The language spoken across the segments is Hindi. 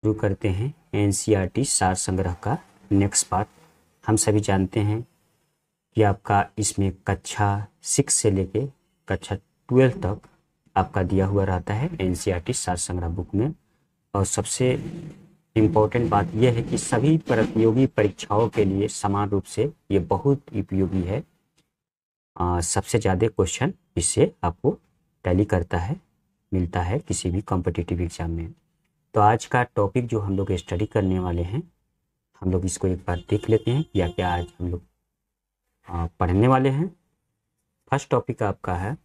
शुरू करते हैं एनसीईआरटी सार संग्रह का नेक्स्ट पार्ट। हम सभी जानते हैं कि आपका इसमें कक्षा 6 से लेके कक्षा 12 तक आपका दिया हुआ रहता है एनसीईआरटी सार संग्रह बुक में। और सबसे इम्पोर्टेंट बात यह है कि सभी प्रतियोगी परीक्षाओं के लिए समान रूप से ये बहुत उपयोगी है। सबसे ज़्यादा क्वेश्चन इससे आपको टैली करता है, मिलता है किसी भी कॉम्पिटिटिव एग्जाम में। तो आज का टॉपिक जो हम लोग स्टडी करने वाले हैं, हम लोग इसको एक बार देख लेते हैं क्या क्या आज हम लोग पढ़ने वाले हैं। फर्स्ट टॉपिक आपका है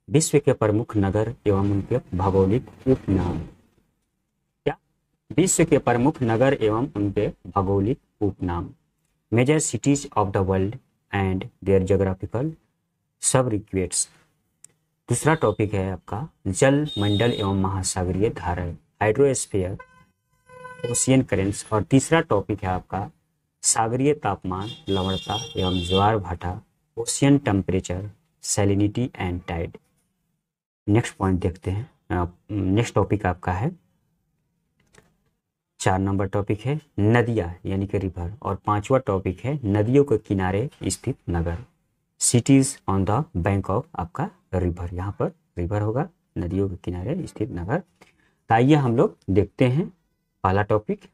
विश्व के प्रमुख नगर एवं उनके भौगोलिक उपनाम। क्या? विश्व के प्रमुख नगर एवं उनके भौगोलिक उपनाम, major cities of the world and their geographical sobriquets. दूसरा टॉपिक है आपका जल मंडल एवं महासागरीय धाराएं, हाइड्रोस्फीयर, ओशियन करेंट्स। और तीसरा टॉपिक है आपका सागरीय तापमान, लवणता एवं ज्वार भाटा, ocean temperature, salinity and tide. Next point देखते हैं। नेक्स्ट टॉपिक आपका है 4 नंबर टॉपिक है नदियाँ यानी कि रिवर। और 5वां टॉपिक है नदियों के किनारे स्थित नगर, cities on the bank of आपका रिवर। यहाँ पर रिवर होगा, नदियों के किनारे स्थित नगर। तो आइए हम लोग देखते हैं पहला टॉपिक।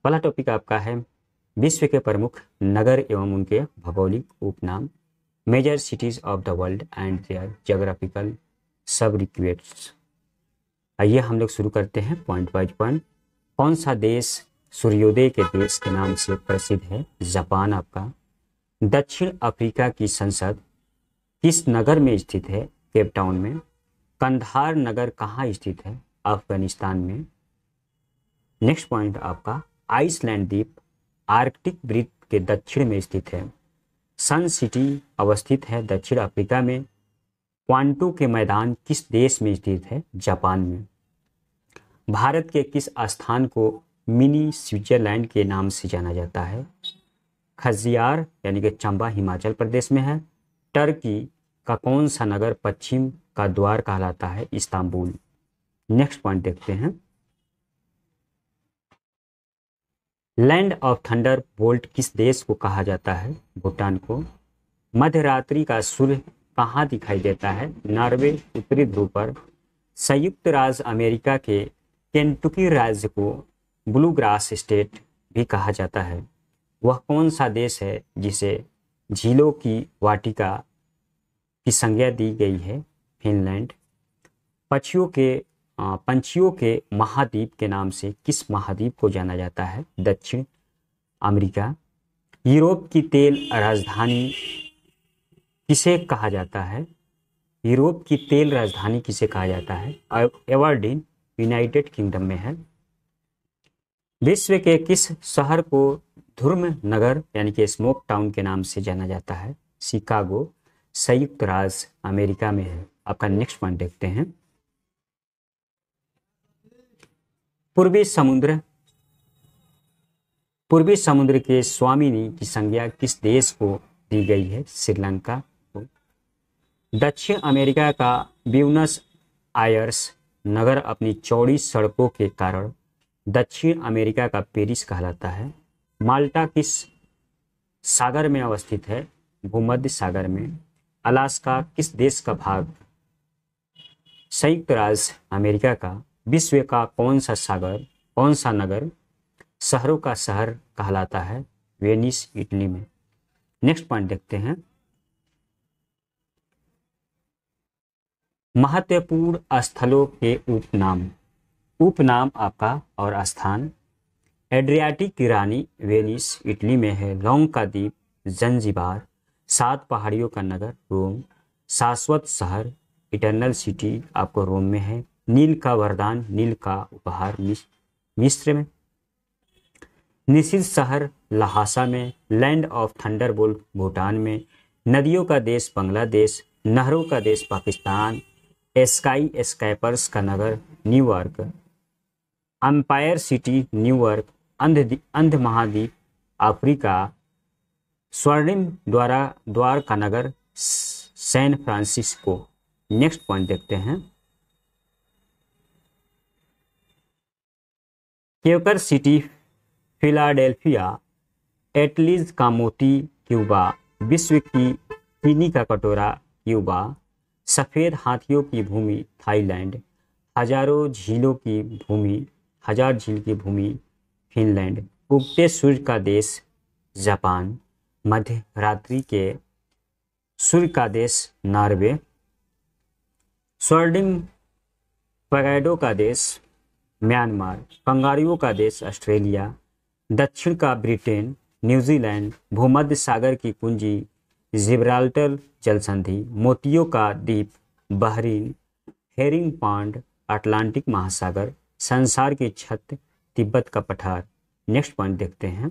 पहला टॉपिक आपका है विश्व के प्रमुख नगर एवं उनके भौगोलिक उपनाम, major cities of the world and their geographical sobriquets. आइए हम लोग शुरू करते हैं पॉइंट बाय पॉइंट। कौन सा देश सूर्योदय के देश के नाम से प्रसिद्ध है? जापान आपका। दक्षिण अफ्रीका की संसद किस नगर में स्थित है? केप टाउन में। कंधार नगर कहाँ स्थित है? अफगानिस्तान में। नेक्स्ट पॉइंट आपका आइसलैंड द्वीप आर्कटिक वृत्त के दक्षिण में स्थित है। सन सिटी अवस्थित है दक्षिण अफ्रीका में। क्वांटो के मैदान किस देश में स्थित है? जापान में। भारत के किस स्थान को मिनी स्विट्जरलैंड के नाम से जाना जाता है? खजियार यानी कि चंबा हिमाचल प्रदेश में है। टर्की का कौन सा नगर पश्चिम का द्वार कहलाता है? इस्तांबुल। नेक्स्ट पॉइंट देखते हैं। लैंड ऑफ थंडर बोल्ट किस देश को कहा जाता है? भूटान को। मध्यरात्रि का सूर्य कहाँ दिखाई देता है? नॉर्वे, उत्तरी ध्रुव पर। संयुक्त राज्य अमेरिका के केंटुकी राज्य को ब्लू ग्रास स्टेट भी कहा जाता है। वह कौन सा देश है जिसे झीलों की वाटिका की संज्ञा दी गई है? फिनलैंड। पंछियों के महाद्वीप के नाम से किस महाद्वीप को जाना जाता है? दक्षिण अमेरिका। यूरोप की तेल राजधानी किसे कहा जाता है? यूरोप की तेल राजधानी किसे कहा जाता है? एबरडीन यूनाइटेड किंगडम में है। विश्व के किस शहर को धूर्म नगर यानी कि स्मोक टाउन के नाम से जाना जाता है? शिकागो, संयुक्त राज्य अमेरिका में है। आपका नेक्स्ट पॉइंट देखते हैं। पूर्वी समुद्र के स्वामिनी की संज्ञा किस देश को दी गई है? श्रीलंका को। दक्षिण अमेरिका का ब्यूनस आयर्स नगर अपनी चौड़ी सड़कों के कारण दक्षिण अमेरिका का पेरिस कहलाता है। माल्टा किस सागर में अवस्थित है? भूमध्य सागर में। अलास्का किस देश का भाग? संयुक्त राज्य अमेरिका का। विश्व का कौन सा नगर शहरों का शहर कहलाता है? वेनिस, इटली में। नेक्स्ट पॉइंट देखते हैं। महत्वपूर्ण स्थलों के उपनाम आपका और स्थान। एड्रियाटिक की रानी वेनिस इटली में है। लौंग का द्वीप जंजीबार। 7 पहाड़ियों का नगर रोम। शाश्वत शहर इटर्नल सिटी आपको रोम में है। नील का वरदान, नील का उपहार मिस्र में। निषिद्ध शहर लहासा में। लैंड ऑफ थंडरबोल्ट भूटान में। नदियों का देश बांग्लादेश। नहरों का देश पाकिस्तान। स्काई स्कैपर्स का नगर न्यूयॉर्क। Empire city New York. अंध महाद्वीप अफ्रीका। स्वर्णिम द्वार का नगर सैन फ्रांसिस्को। नेक्स्ट पॉइंट देखते हैं। क्योकर सिटी, फिलाडेल्फिया, एटलीज का मोती क्यूबा, विश्व की चीनी का कटोरा क्यूबा, सफ़ेद हाथियों की भूमि थाईलैंड, हजार झील की भूमि फिनलैंड, उगते सूर्य का देश जापान, मध्य रात्रि के सूर्य का देश नॉर्वे, स्वर्णिम पैगोडा का देश म्यांमार, कंगारुओं का देश ऑस्ट्रेलिया, दक्षिण का ब्रिटेन, न्यूजीलैंड, भूमध्य सागर की कुंजी जिब्राल्टर जलसंधि, मोतियों का द्वीप बहरीन, हेरिंग पॉन्ड अटलांटिक महासागर, संसार की छत तिब्बत का पठार। नेक्स्ट पॉइंट देखते हैं।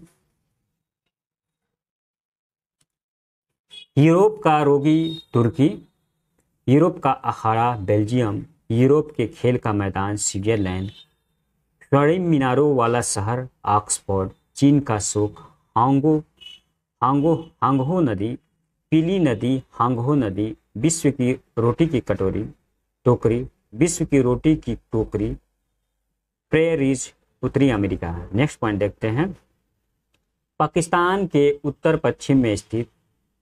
यूरोप का रोगी तुर्की, यूरोप का अखाड़ा बेल्जियम, यूरोप के खेल का मैदान स्विट्जरलैंड, स्वर्णिम मीनारों वाला शहर ऑक्सफोर्ड, चीन का शोक हांगहो नदी, पीली नदी हांगहो नदी, विश्व की रोटी की टोकरी, विश्व की रोटी की टोकरी प्रेरीज, उत्तरी अमेरिका। नेक्स्ट पॉइंट देखते हैं। पाकिस्तान के उत्तर पश्चिम में स्थित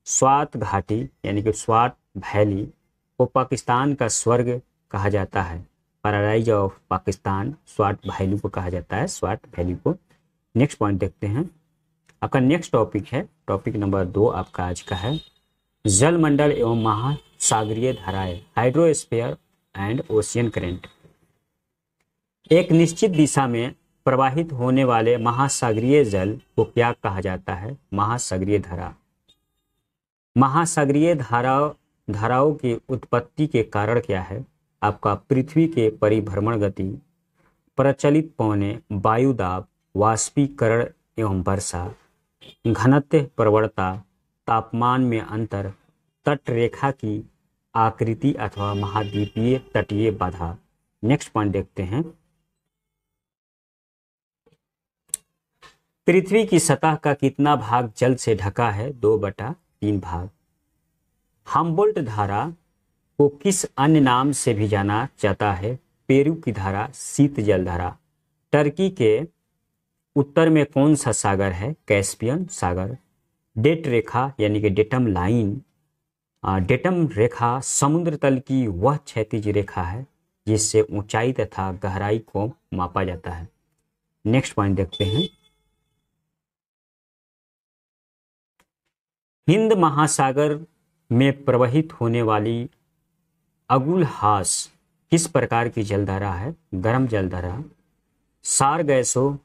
स्वात घाटी यानी कि स्वात वैली को पाकिस्तान का स्वर्ग कहा जाता है। Paradise of Pakistan Swat valley को कहा जाता है, स्वात वैली को। नेक्स्ट पॉइंट देखते हैं। आपका नेक्स्ट टॉपिक है, टॉपिक नंबर 2 आपका आज का है जलमंडल एवं महासागरीय धाराएं, हाइड्रोस्फीयर एंड ओशियन करेंट। एक निश्चित दिशा में प्रवाहित होने वाले महासागरीय जल को क्या कहा जाता है? महासागरीय धारा। महासागरीय धाराओं की उत्पत्ति के कारण क्या है? आपका पृथ्वी के परिभ्रमण गति, प्रचलित पवनें, वायु दाब, वाष्पीकरण एवं वर्षा, घनत्व प्रवणता, तापमान में अंतर, तट रेखा की आकृति अथवा महाद्वीपीय तटीय बाधा। नेक्स्ट पॉइंट देखते हैं। पृथ्वी की सतह का कितना भाग जल से ढका है? 2/3 भाग। हम्बोल्ट धारा को किस अन्य नाम से भी जाना जाता है? पेरू की धारा, शीत जल धारा। टर्की के उत्तर में कौन सा सागर है? कैस्पियन सागर। डेट रेखा यानी कि डेटम लाइन, डेटम रेखा समुद्र तल की वह क्षैतिज रेखा है जिससे ऊंचाई तथा गहराई को मापा जाता है। नेक्स्ट पॉइंट देखते हैं। हिंद महासागर में प्रवाहित होने वाली अगुलहास किस प्रकार की जलधारा है? गर्म जलधारा। सार गैसों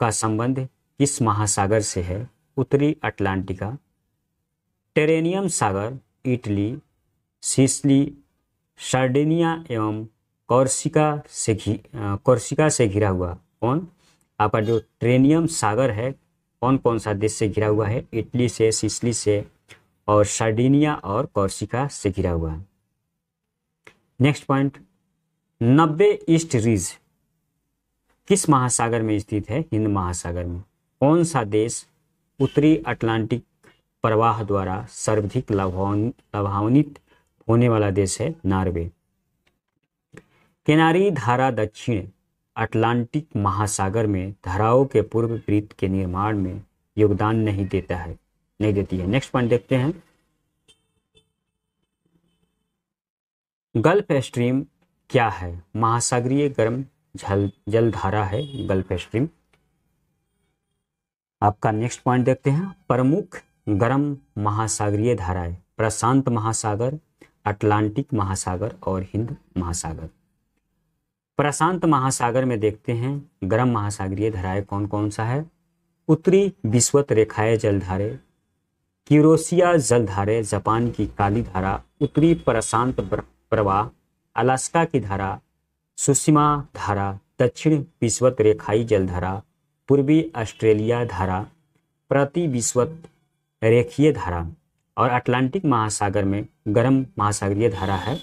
का संबंध किस महासागर से है? उत्तरी अटलांटिका। टेरेनियम सागर इटली, सिसिली, सार्डिनिया एवं कोर्सिका से घिरा हुआ कौन? आपका जो टेरेनियम सागर है कौन कौन सा देश से घिरा हुआ है? इटली से, सिसिली से और सार्डिनिया और कोर्सिका से घिरा हुआ है। Next point. 90 ईस्ट रिज किस महासागर में स्थित है? हिंद महासागर में। कौन सा देश उत्तरी अटलांटिक प्रवाह द्वारा सर्वाधिक लाभान्वित होने वाला देश है? नॉर्वे। किनारी धारा दक्षिण अटलांटिक महासागर में धाराओं के पूर्व वृत्त के निर्माण में योगदान नहीं देती है। नेक्स्ट पॉइंट देखते हैं। गल्फ स्ट्रीम क्या है? महासागरीय गर्म जलधारा है गल्फ स्ट्रीम। आपका नेक्स्ट पॉइंट देखते हैं। प्रमुख गर्म महासागरीय धाराएं, प्रशांत महासागर, अटलांटिक महासागर और हिंद महासागर। प्रशांत महासागर में देखते हैं गर्म महासागरीय धाराएं कौन कौन सा है? उत्तरी विषुवत रेखाएं जलधारे, क्यूरोसिया जलधारे, जापान की काली धारा, उत्तरी प्रशांत प्रवाह, अलास्का की धारा, सुषमा धारा, दक्षिण विषुवत रेखाई जलधारा, पूर्वी ऑस्ट्रेलिया धारा, प्रति विषुवत रेखीय धारा। और अटलांटिक महासागर में गर्म महासागरीय धारा है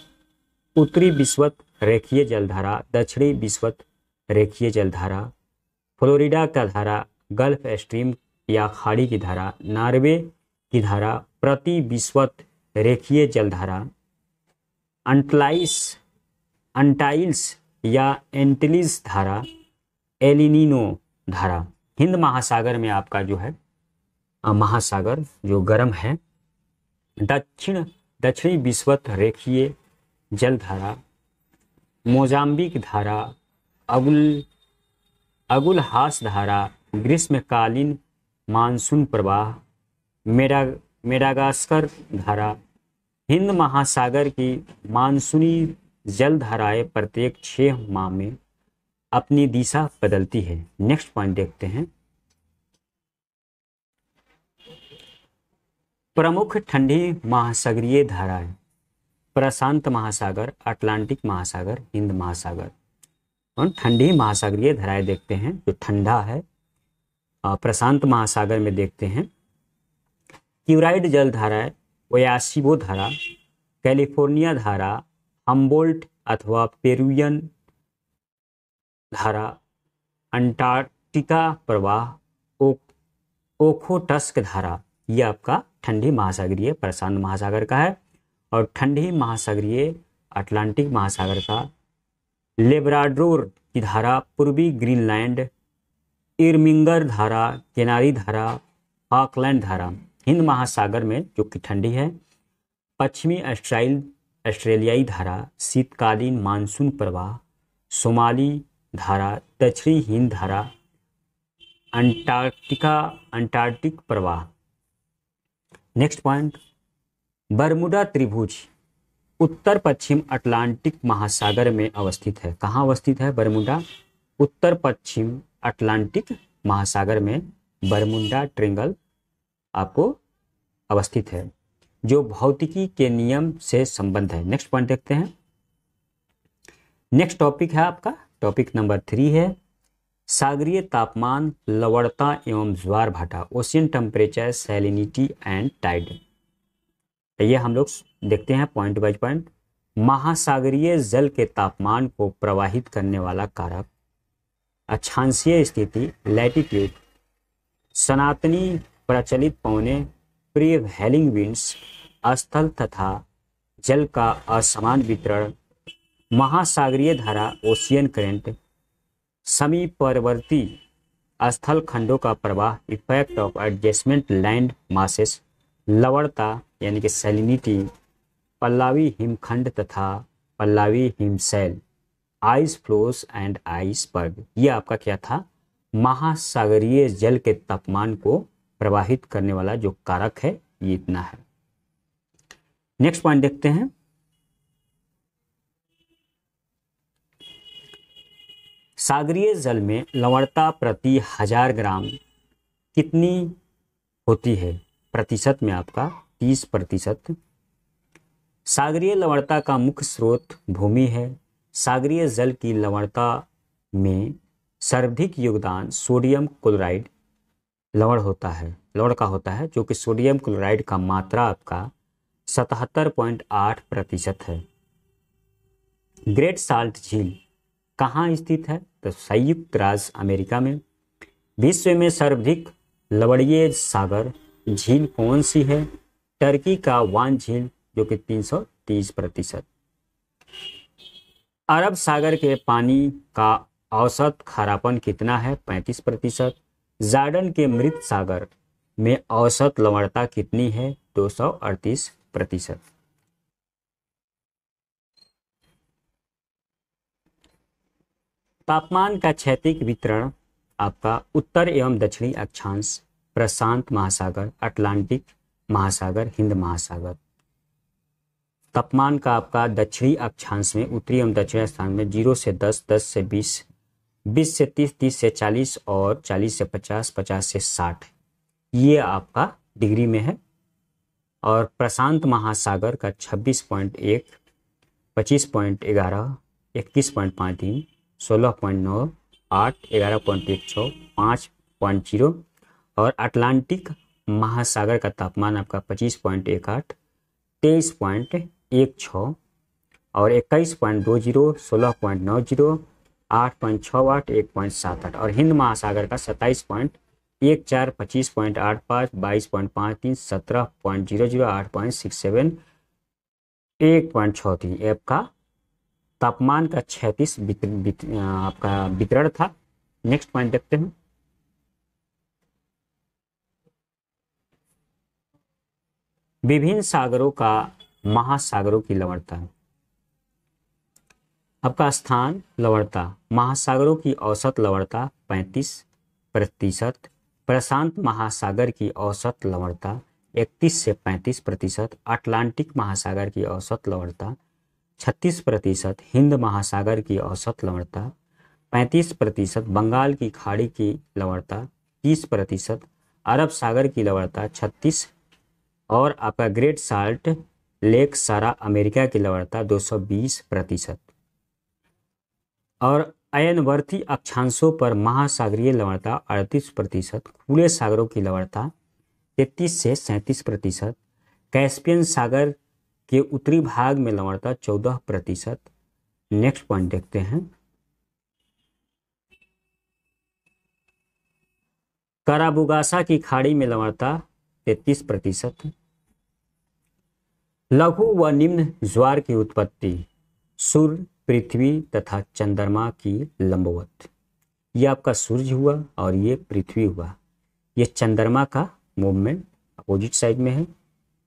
उत्तरी विषुवत रेखीय जलधारा, दक्षिणी विषुवत रेखीय जलधारा, फ्लोरिडा का धारा, गल्फ स्ट्रीम या खाड़ी की धारा, नॉर्वे की धारा, प्रति विषुवत रेखीय जलधारा, अंटाइल्स या एंटिलीज धारा, एलिनिनो धारा। हिंद महासागर में आपका जो है महासागर जो गर्म है। दक्षिणी विषुवत रेखीय जल धारा, मोजाम्बिक धारा, अगुल अगुलहास धारा, ग्रीष्मकालीन मानसून प्रवाह, मेडागास्कर धारा। हिंद महासागर की मानसूनी जल धाराएं प्रत्येक 6 माह में अपनी दिशा बदलती है। नेक्स्ट पॉइंट देखते हैं। प्रमुख ठंडी महासागरीय धाराएं, प्रशांत महासागर, अटलांटिक महासागर, हिंद महासागर। और ठंडी महासागरीय धाराएं देखते हैं जो ठंडा है। प्रशांत महासागर में देखते हैं क्यूराइड जल धाराएं, ओयासिबो धारा, कैलिफोर्निया धारा, हम्बोल्ट अथवा पेरुवियन धारा, अंटार्कटिका प्रवाह, ओखोटस्क धारा। ये आपका ठंडी महासागरीय प्रशांत महासागर का है। और ठंडी महासागरीय अटलांटिक महासागर का लेब्राडोर की धारा, पूर्वी ग्रीनलैंड, इरमिंगर धारा, केनारी धारा, फॉकलैंड धारा। हिंद महासागर में जो कि ठंडी है, पश्चिमी ऑस्ट्रेलियाई धारा, शीतकालीन मानसून प्रवाह, सोमाली धारा, दक्षिणी हिंद धारा, अंटार्कटिक प्रवाह। नेक्स्ट पॉइंट, बरमुडा त्रिभुज उत्तर पश्चिम अटलांटिक महासागर में अवस्थित है। कहाँ अवस्थित है बरमुडा? उत्तर पश्चिम अटलांटिक महासागर में बरमुडा ट्रायंगल आपको अवस्थित है, जो भौतिकी के नियम से संबंध है। नेक्स्ट पॉइंट देखते हैं। नेक्स्ट टॉपिक है आपका टॉपिक नंबर 3 है सागरीय तापमान, लवणता एवं ज्वार भाटा, ocean temperature, salinity and tide. ये हम लोग देखते हैं पॉइंट बाय पॉइंट। महासागरीय जल के तापमान को प्रवाहित करने वाला कारक अक्षांशीय स्थिति, लैटिट्यूड, सनातनी प्रचलित पवने, प्रीवैलिंग विंड्स, स्थल तथा जल का असमान वितरण, महासागरीय धारा, ओशियन करेंट, समीपवर्ती स्थल खंडों का प्रवाह, effect of adjustment land masses, लवणता यानी कि सैलिनिटी, पल्लवी हिमखंड तथा पल्लवी हिमशैल, आइस फ्लोस एंड आइसबर्ग। ये आपका क्या था? महासागरीय जल के तापमान को प्रवाहित करने वाला जो कारक है, ये इतना है। नेक्स्ट पॉइंट देखते हैं। सागरीय जल में लवणता प्रति 1000 ग्राम कितनी होती है? प्रतिशत में आपका 30%। सागरीय लवणता का मुख्य स्रोत भूमि है। सागरीय जल की लवणता में सर्वाधिक योगदान सोडियम क्लोराइड लवण का होता है, जो कि सोडियम क्लोराइड का मात्रा आपका 77.8% है। ग्रेट साल्ट झील कहाँ स्थित है? तो संयुक्त राज्य अमेरिका में। विश्व में सर्वाधिक लवणीय सागर झील कौन सी है? टर्की का वान झील, जो कि 330%। अरब सागर के पानी का औसत खारापन कितना है? 35%। जॉर्डन के मृत सागर में औसत लवणता कितनी है? 238%। तापमान का क्षैतिज वितरण आपका उत्तर एवं दक्षिणी अक्षांश, प्रशांत महासागर, अटलांटिक महासागर, हिंद महासागर। तापमान का आपका दक्षिणी अक्षांश में उत्तरी एवं दक्षिणी स्थान में 0 से 10, 10 से 20, 20 से 30, 30 से 40 और 40 से 50, 50 से 60, ये आपका डिग्री में है। और प्रशांत महासागर का 26.1, 25.11, 21.53, 16.9, 8, 11.16, 5.0। और अटलांटिक महासागर का तापमान आपका 25.18, 23.16 और 21.20, 16.90, 8.68, 1.78। और हिंद महासागर का 27.14, 25.85, 22.53, 17.00, 8.67, 1.33। आपका तापमान का 36 आपका वितरण था। नेक्स्ट पॉइंट देखते हैं। विभिन्न सागरों का महासागरों की लवणता। आपका स्थान लवणता, महासागरों की औसत लवणता 35%, प्रशांत महासागर की औसत लवणता 31 से 35%, अटलांटिक महासागर की औसत लवणता 36%, हिंद महासागर की औसत लवणता 35%, बंगाल की खाड़ी की लवणता 30%, अरब सागर की लवणता 36%, और आपका ग्रेट साल्ट लेक सारा अमेरिका की लवणता 220%। और अयनवर्ती अक्षांशों पर महासागरीय लवणता 38%, खुले सागरों की लवणता 33 से 37%, कैस्पियन सागर के उत्तरी भाग में लवणता 14%। नेक्स्ट पॉइंट देखते हैं। कराबुगासा की खाड़ी में लवणता 33%। लघु व निम्न ज्वार की उत्पत्ति सूर्य, पृथ्वी तथा चंद्रमा की लंबवत। ये आपका सूर्य हुआ और ये पृथ्वी हुआ। ये चंद्रमा का मूवमेंट अपोजिट साइड में है।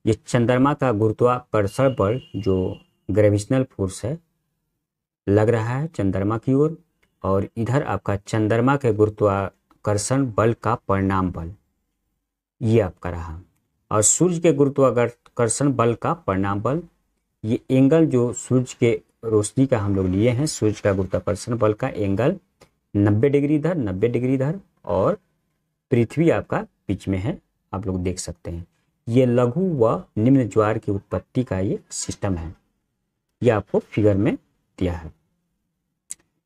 ये चंद्रमा का गुरुत्वाकर्षण बल जो ग्रेविटेशनल फोर्स है लग रहा है चंद्रमा की ओर, और इधर आपका चंद्रमा के गुरुत्वाकर्षण बल का परिणाम बल ये आपका रहा, और सूर्य के गुरुत्वाकर्षण बल का परिणाम बल। ये एंगल जो सूर्य के रोशनी का हम लोग लिए हैं, सूर्य का गुरुत्वाकर्षण बल का एंगल 90 डिग्री इधर, 90 डिग्री इधर, और पृथ्वी आपका बीच में है, आप लोग देख सकते हैं। ये लघु व निम्न ज्वार की उत्पत्ति का ये सिस्टम है, ये आपको फिगर में दिया है।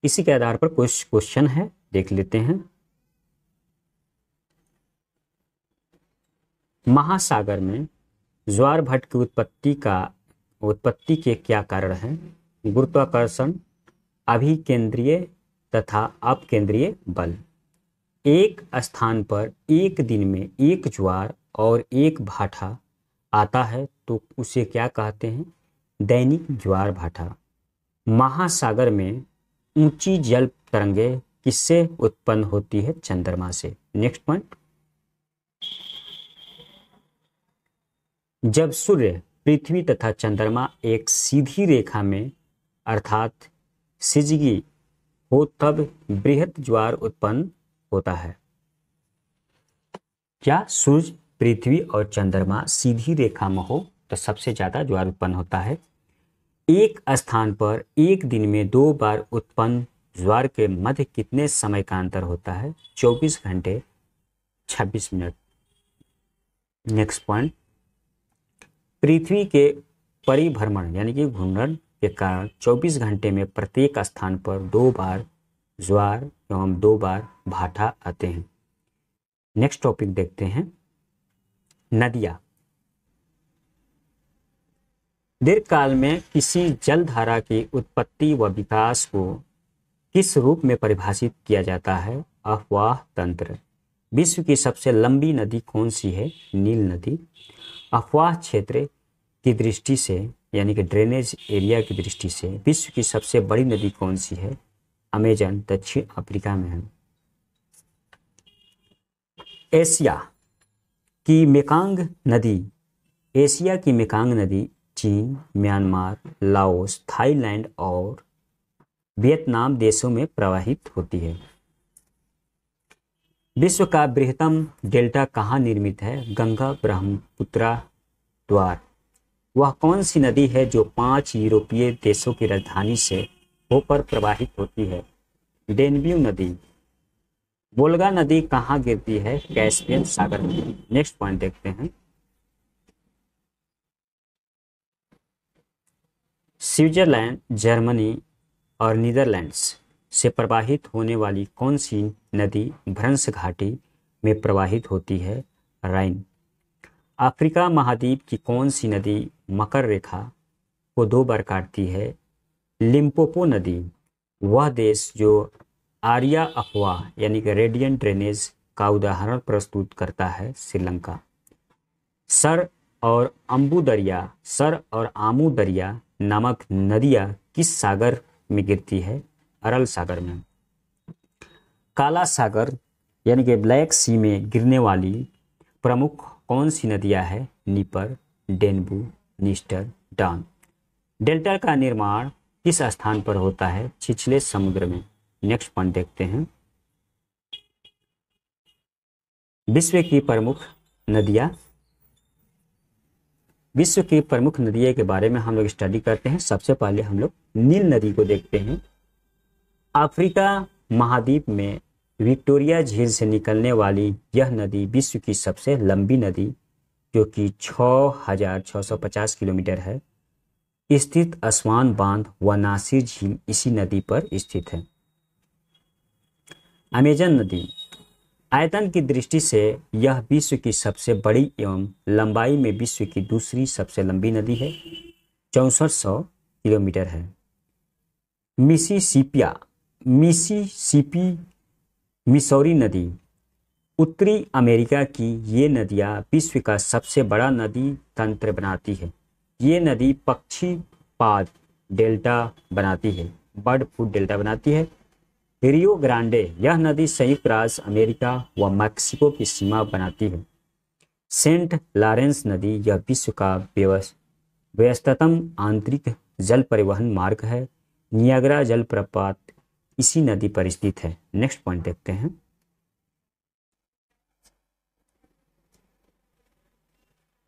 इसी के आधार पर कुछ क्वेश्चन है, देख लेते हैं। महासागर में ज्वार भाट की उत्पत्ति के क्या कारण हैं? गुरुत्वाकर्षण, अभिकेंद्रीय तथा अपकेंद्रीय बल। एक स्थान पर एक दिन में एक ज्वार और एक भाटा आता है तो उसे क्या कहते हैं? दैनिक ज्वार भाटा। महासागर में ऊंची जल तरंगें किससे उत्पन्न होती है? चंद्रमा से। नेक्स्ट पॉइंट, जब सूर्य, पृथ्वी तथा चंद्रमा एक सीधी रेखा में अर्थात सिजगी हो तब बृहत ज्वार उत्पन्न होता है। क्या सूर्य, पृथ्वी और चंद्रमा सीधी रेखा में हो तो सबसे ज्यादा ज्वार उत्पन्न होता है। एक स्थान पर एक दिन में 2 बार उत्पन्न ज्वार के मध्य कितने समय का अंतर होता है? 24 घंटे 26 मिनट। नेक्स्ट पॉइंट, पृथ्वी के परिभ्रमण यानी कि घूर्णन के कारण 24 घंटे में प्रत्येक स्थान पर 2 बार ज्वार एवं 2 बार भाटा आते हैं। नेक्स्ट टॉपिक देखते हैं, नदियां। दीर्घकाल में किसी जलधारा की उत्पत्ति व विकास को किस रूप में परिभाषित किया जाता है? अफवाह तंत्र। विश्व की सबसे लंबी नदी कौन सी है? नील नदी। अफवाह क्षेत्र की दृष्टि से यानी कि ड्रेनेज एरिया की दृष्टि से विश्व की सबसे बड़ी नदी कौन सी है? अमेजन, दक्षिण अफ्रीका में है। एशिया की मेकांग नदी चीन, म्यांमार, लाओस, थाईलैंड और वियतनाम देशों में प्रवाहित होती है। विश्व का बृहत्तम डेल्टा कहाँ निर्मित है? गंगा ब्रह्मपुत्रा द्वार। वह कौन सी नदी है जो 5 यूरोपीय देशों की राजधानी से होकर प्रवाहित होती है? डेन्यूब नदी। वोल्गा नदी कहाँ गिरती है? कैस्पियन सागर में। नेक्स्ट पॉइंट देखते हैं, स्विट्जरलैंड, जर्मनी और नीदरलैंड्स से प्रवाहित होने वाली कौन सी नदी भ्रंश घाटी में प्रवाहित होती है? राइन। अफ्रीका महाद्वीप की कौन सी नदी मकर रेखा को 2 बार काटती है? लिम्पोपो नदी। वह देश जो आर्या अफवाह यानी कि रेडियंट ड्रेनेज का उदाहरण प्रस्तुत करता है? श्रीलंका। सर और आमू दरिया नामक नदियां किस सागर में गिरती है? अरल सागर में। काला सागर यानी कि ब्लैक सी में गिरने वाली प्रमुख कौन सी नदियां है? नीपर, डेन्बू, नीस्टर, डान। डेल्टा का निर्माण किस स्थान पर होता है? छिछले समुद्र में। नेक्स्ट पॉइंट देखते हैं। विश्व की प्रमुख नदियां। विश्व की प्रमुख नदियों के बारे में हम लोग स्टडी करते हैं। सबसे पहले हम लोग नील नदी को देखते हैं। अफ्रीका महाद्वीप में विक्टोरिया झील से निकलने वाली यह नदी विश्व की सबसे लंबी नदी, जो कि 6,650 किलोमीटर है, स्थित असवान बांध व नासिर झील इसी नदी पर स्थित है। अमेजन नदी। आयतन की दृष्टि से यह विश्व की सबसे बड़ी एवं लंबाई में विश्व की दूसरी सबसे लंबी नदी है, 6400 किलोमीटर है। मिसिसिपी मिसौरी नदी। उत्तरी अमेरिका की ये नदियाँ विश्व का सबसे बड़ा नदी तंत्र बनाती है। ये नदी पक्षीपाद डेल्टा बनाती है, बर्ड फूड डेल्टा बनाती है। Rio Grande. यह नदी संयुक्त राज्य अमेरिका व मैक्सिको की सीमा बनाती है। सेंट लॉरेंस नदी। यह विश्व का व्यस्ततम आंतरिक जल परिवहन मार्ग है। नियाग्रा जलप्रपात इसी नदी पर स्थित है। नेक्स्ट पॉइंट देखते हैं।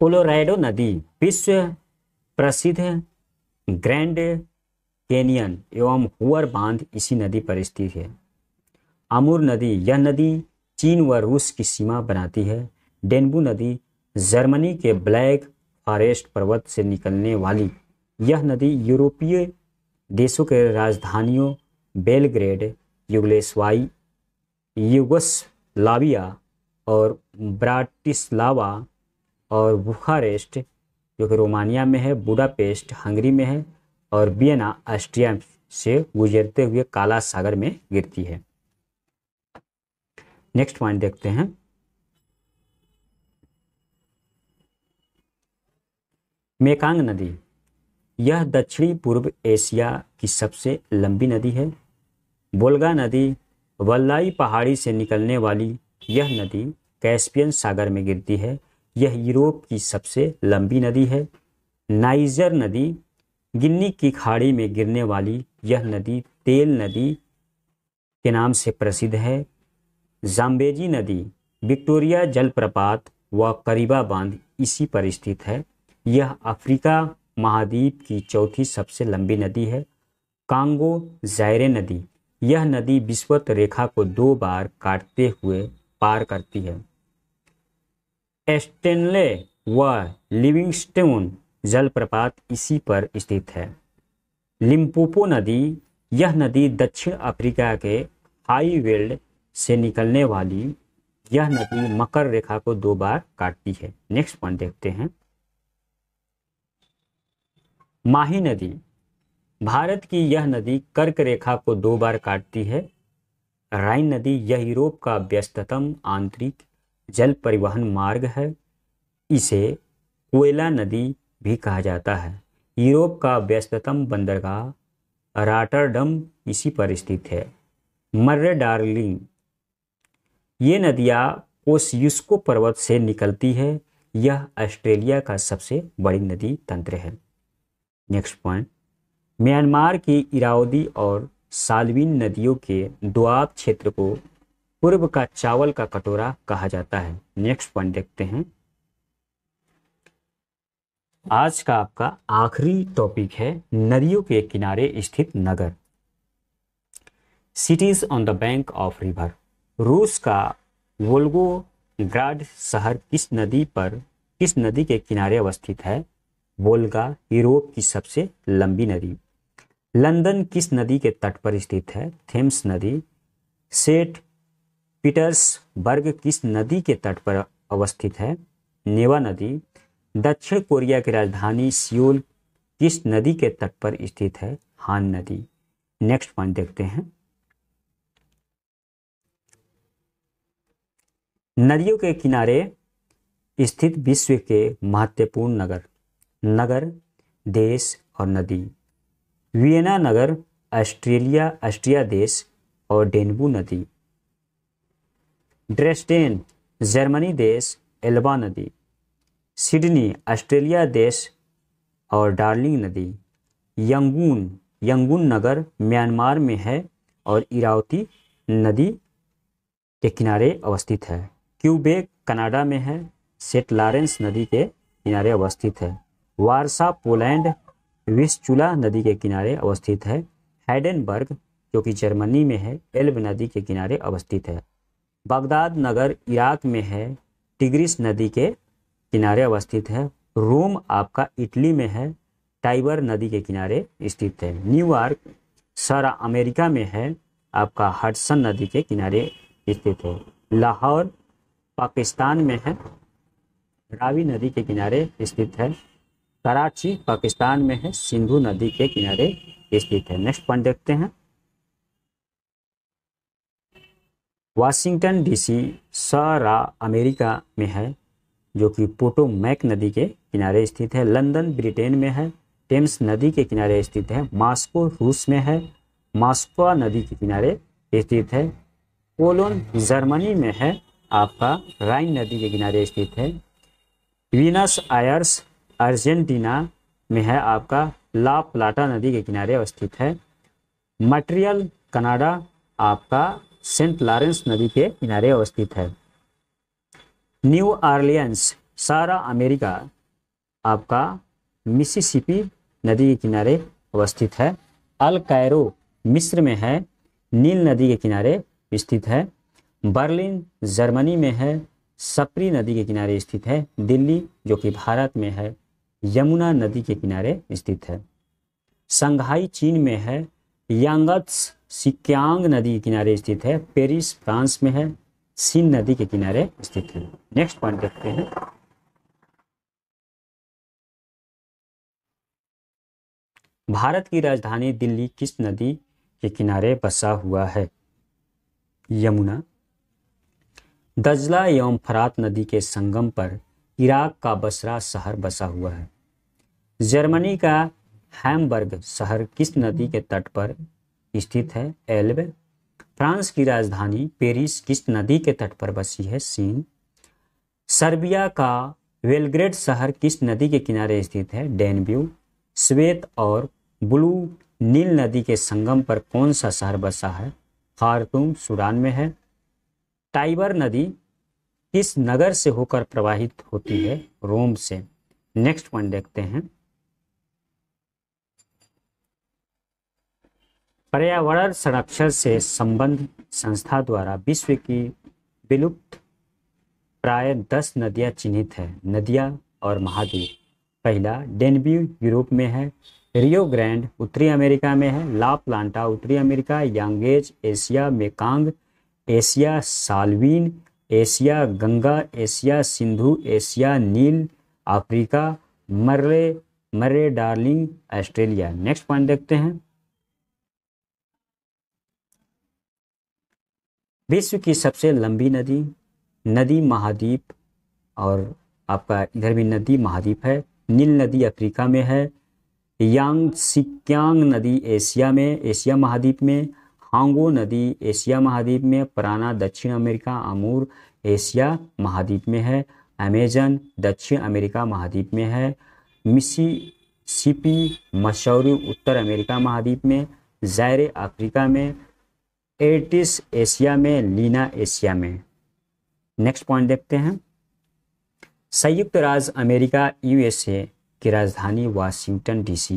कोलोराडो नदी। विश्व प्रसिद्ध ग्रैंड कैनियन एवं हुअर बांध इसी नदी पर स्थित है। अमूर नदी। यह नदी चीन व रूस की सीमा बनाती है। डेन्बू नदी। जर्मनी के ब्लैक फॉरेस्ट पर्वत से निकलने वाली यह नदी यूरोपीय देशों के राजधानियों बेलग्रेड, युगोस्लाविया और ब्राटिस्लावा और बुखारेस्ट, जो कि रोमानिया में है, बुडापेस्ट हंगरी में है, और वियना ऑस्ट्रिया से गुजरते हुए काला सागर में गिरती है। नेक्स्ट पॉइंट देखते हैं। मेकांग नदी। यह दक्षिणी पूर्व एशिया की सबसे लंबी नदी है। वोल्गा नदी। वल्लाई पहाड़ी से निकलने वाली यह नदी कैस्पियन सागर में गिरती है। यह यूरोप की सबसे लंबी नदी है। नाइजर नदी। गिन्नी की खाड़ी में गिरने वाली यह नदी तेल नदी के नाम से प्रसिद्ध है। जाम्बेजी नदी। विक्टोरिया जलप्रपात व करीबा बांध इसी पर स्थित है। यह अफ्रीका महाद्वीप की चौथी सबसे लंबी नदी है। कांगो जायरे नदी। यह नदी विषुवत रेखा को 2 बार काटते हुए पार करती है। स्टेनले व लिविंगस्टोन जलप्रपात इसी पर स्थित है। लिम्पोपो नदी। यह नदी दक्षिण अफ्रीका के हाई वेल्ड से निकलने वाली यह नदी मकर रेखा को 2 बार काटती है। नेक्स्ट पॉइंट देखते हैं। माही नदी। भारत की यह नदी कर्क रेखा को 2 बार काटती है। राइन नदी। यह यूरोप का व्यस्ततम आंतरिक जल परिवहन मार्ग है। इसे कोयला नदी भी कहा जाता है। यूरोप का व्यस्ततम बंदरगाह रॉटरडम इसी पर स्थित है। मर्रे डार्लिंग। ये नदियाँ कोस्युस्को पर्वत से निकलती है। यह ऑस्ट्रेलिया का सबसे बड़ी नदी तंत्र है। Next point. म्यांमार की इरावदी और साल्विन नदियों के दोआब क्षेत्र को पूर्व का चावल का कटोरा कहा जाता है। नेक्स्ट पॉइंट देखते हैं। आज का आपका आखिरी टॉपिक है नदियों के किनारे स्थित नगर। Cities on the bank of river. रूस का वोल्गोग्राड शहर किस नदी के किनारे अवस्थित है? वोल्गा, यूरोप की सबसे लंबी नदी। लंदन किस नदी के तट पर स्थित है? थेम्स नदी। सेंट पीटर्सबर्ग किस नदी के तट पर अवस्थित है? नेवा नदी। दक्षिण कोरिया की राजधानी सियोल किस नदी के तट पर स्थित है? हान नदी। नेक्स्ट पॉइंट देखते हैं। नदियों के किनारे स्थित विश्व के महत्वपूर्ण नगर, देश और नदी। वियना नगर ऑस्ट्रिया देश और डेन्बू नदी। ड्रेस्डेन जर्मनी देश, एल्बा नदी। सिडनी ऑस्ट्रेलिया देश और डार्लिंग नदी। यंगून यंगून नगर म्यांमार में है और इरावती नदी के किनारे अवस्थित है। क्यूबेक कनाडा में है, सेंट लॉरेंस नदी के किनारे अवस्थित है। वारसा पोलैंड विस्चुला नदी के किनारे अवस्थित है। हैडेनबर्ग जो कि जर्मनी में है, एल्ब नदी के किनारे अवस्थित है। बगदाद नगर इराक में है, टिग्रिस नदी के किनारे अवस्थित है। रोम आपका इटली में है, टाइबर नदी के किनारे स्थित है। न्यूयॉर्क सारा अमेरिका में है, आपका हडसन नदी के किनारे स्थित है। लाहौर पाकिस्तान में है, रावी नदी के किनारे स्थित है। कराची पाकिस्तान में है, सिंधु नदी के किनारे स्थित है। नेक्स्ट पॉइंट देखते हैं। वाशिंगटन डीसी सारा अमेरिका में है, जो कि पोटोमैक नदी के किनारे स्थित है। लंदन ब्रिटेन में है, टेम्स नदी के किनारे स्थित है। मॉस्को रूस में है, मॉस्को नदी के किनारे स्थित है। कोलोन जर्मनी में है, आपका राइन नदी के किनारे स्थित है। वीनस आयर्स अर्जेंटीना में है, आपका ला प्लाटा नदी के किनारे अवस्थित है। मॉन्ट्रियल कनाडा आपका सेंट लॉरेंस नदी के किनारे अवस्थित है। न्यू ऑरलियंस सारा अमेरिका आपका मिसिसिपी नदी के किनारे अवस्थित है। अल कायरो मिस्र में है, नील नदी के किनारे स्थित है। बर्लिन जर्मनी में है, सप्री नदी के किनारे स्थित है। दिल्ली जो कि भारत में है, यमुना नदी के किनारे स्थित है। शंघाई चीन में है, यांगत्स सिक्यांग नदी के किनारे स्थित है। पेरिस फ्रांस में है, सीन नदी के किनारे स्थित है। नेक्स्ट पॉइंट देखते हैं। भारत की राजधानी दिल्ली किस नदी के किनारे बसा हुआ है? यमुना। दजला एवं फरात नदी के संगम पर इराक का बसरा शहर बसा हुआ है। जर्मनी का हैम्बर्ग शहर किस नदी के तट पर स्थित है? एल्ब। फ्रांस की राजधानी पेरिस किस नदी के तट पर बसी है? सीन। सर्बिया का बेलग्रेड शहर किस नदी के किनारे स्थित है? डैन्यूब। श्वेत और ब्लू नील नदी के संगम पर कौन सा शहर बसा है? खार्तूम सूडान में है। टाइबर नदी किस नगर से होकर प्रवाहित होती है? रोम से। नेक्स्ट पॉइंट देखते हैं। पर्यावरण संरक्षण से संबंध संस्था द्वारा विश्व की विलुप्त प्राय 10 नदियां चिन्हित है। नदियां और महाद्वीप। पहला डेन्यूब यूरोप में है, रियो ग्रैंड उत्तरी अमेरिका में है, ला प्लांटा उत्तरी अमेरिका, यांगेज Asia, Mekong Asia, Salween Asia, Ganga Asia, Sindhu Asia, नील Africa, Murray Darling Australia. Next point देखते हैं। विश्व की सबसे लंबी नदी। नदी महाद्वीप और आपका इधर भी नदी महाद्वीप है। नील नदी अफ्रीका में है, यांगसिक्यांग नदी एशिया में, एशिया महाद्वीप में, हांगो नदी एशिया महाद्वीप में, पराना दक्षिण अमेरिका, अमूर एशिया महाद्वीप में है, अमेजन दक्षिण अमेरिका महाद्वीप में है, मिसिसिपी मसौरी उत्तर अमेरिका महाद्वीप में, ज़ायरे अफ्रीका में, एटिस एशिया में, लीना एशिया में। नेक्स्ट पॉइंट देखते हैं। संयुक्त राज्य अमेरिका यूएसए की राजधानी वाशिंगटन डीसी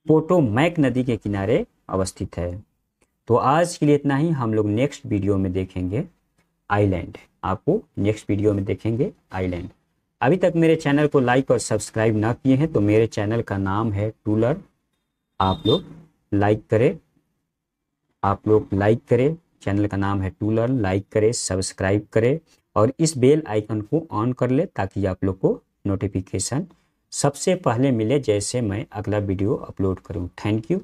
पोटोमैक नदी के किनारे अवस्थित है। तो आज के लिए इतना ही। हम लोग नेक्स्ट वीडियो में देखेंगे आइलैंड। आपको नेक्स्ट वीडियो में देखेंगे आइलैंड। अभी तक मेरे चैनल को लाइक और सब्सक्राइब ना किए हैं तो मेरे चैनल का नाम है टूलर। आप लोग लाइक करें, चैनल का नाम है टूलर। लाइक करें, सब्सक्राइब करें और इस बेल आइकन को ऑन कर ले ताकि आप लोग को नोटिफिकेशन सबसे पहले मिले जैसे मैं अगला वीडियो अपलोड करूं। Thank you.